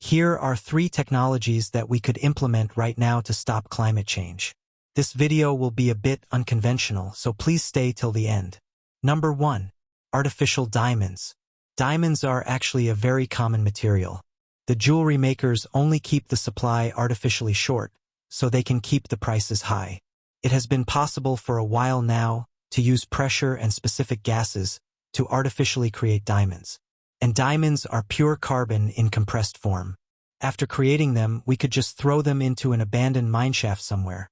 Here are 3 technologies that we could implement right now to stop climate change. This video will be a bit unconventional, so please stay till the end. Number 1. Artificial diamonds. Diamonds are actually a very common material. The jewelry makers only keep the supply artificially short, so they can keep the prices high. It has been possible for a while now to use pressure and specific gases to artificially create diamonds. And diamonds are pure carbon in compressed form. After creating them, we could just throw them into an abandoned mineshaft somewhere,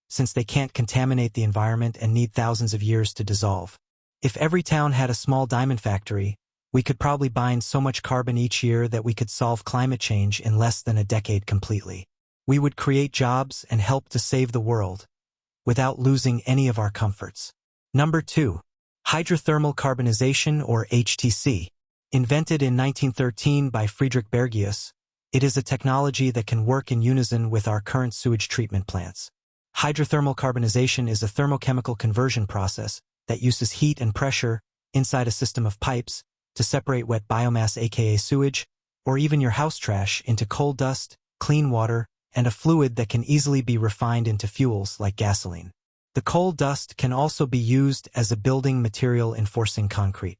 since they can't contaminate the environment and need thousands of years to dissolve. If every town had a small diamond factory, we could probably bind so much carbon each year that we could solve climate change in less than a decade completely. We would create jobs and help to save the world, without losing any of our comforts. Number 2. Hydrothermal carbonization, or HTC. Invented in 1913 by Friedrich Bergius, it is a technology that can work in unison with our current sewage treatment plants. Hydrothermal carbonization is a thermochemical conversion process that uses heat and pressure inside a system of pipes to separate wet biomass, aka sewage, or even your house trash, into coal dust, clean water, and a fluid that can easily be refined into fuels like gasoline. The coal dust can also be used as a building material enforcing concrete,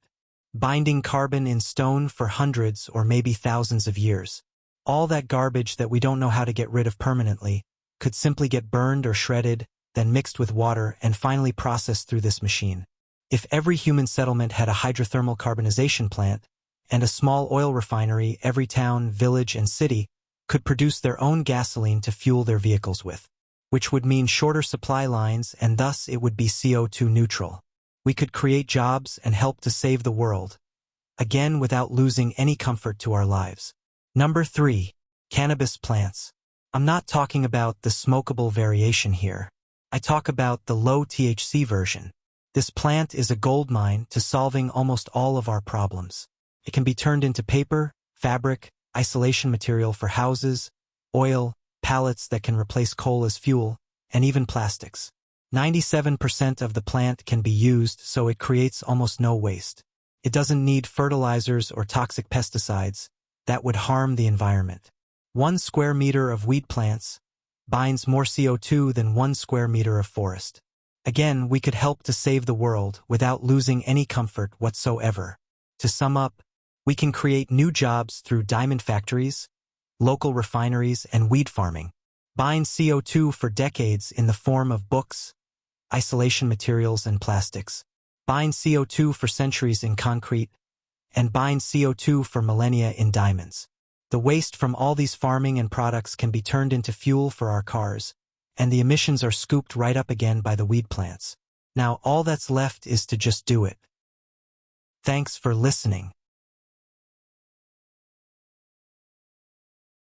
binding carbon in stone for hundreds or maybe thousands of years. All that garbage that we don't know how to get rid of permanently could simply get burned or shredded, then mixed with water and finally processed through this machine. If every human settlement had a hydrothermal carbonization plant, and a small oil refinery, every town, village, and city could produce their own gasoline to fuel their vehicles with, which would mean shorter supply lines, and thus it would be CO2 neutral. We could create jobs and help to save the world, again without losing any comfort to our lives. Number 3. Cannabis plants. I'm not talking about the smokable variation here. I talk about the low THC version. This plant is a goldmine to solving almost all of our problems. It can be turned into paper, fabric, isolation material for houses, oil, pellets that can replace coal as fuel, and even plastics. 97% of the plant can be used, so it creates almost no waste. It doesn't need fertilizers or toxic pesticides that would harm the environment. 1 square meter of weed plants binds more CO2 than 1 square meter of forest. Again, we could help to save the world without losing any comfort whatsoever. To sum up, we can create new jobs through diamond factories, local refineries, and weed farming. Bind CO2 for decades in the form of books, isolation materials, and plastics. Bind CO2 for centuries in concrete, and bind CO2 for millennia in diamonds. The waste from all these farming and products can be turned into fuel for our cars, and the emissions are scooped right up again by the weed plants. Now all that's left is to just do it. Thanks for listening.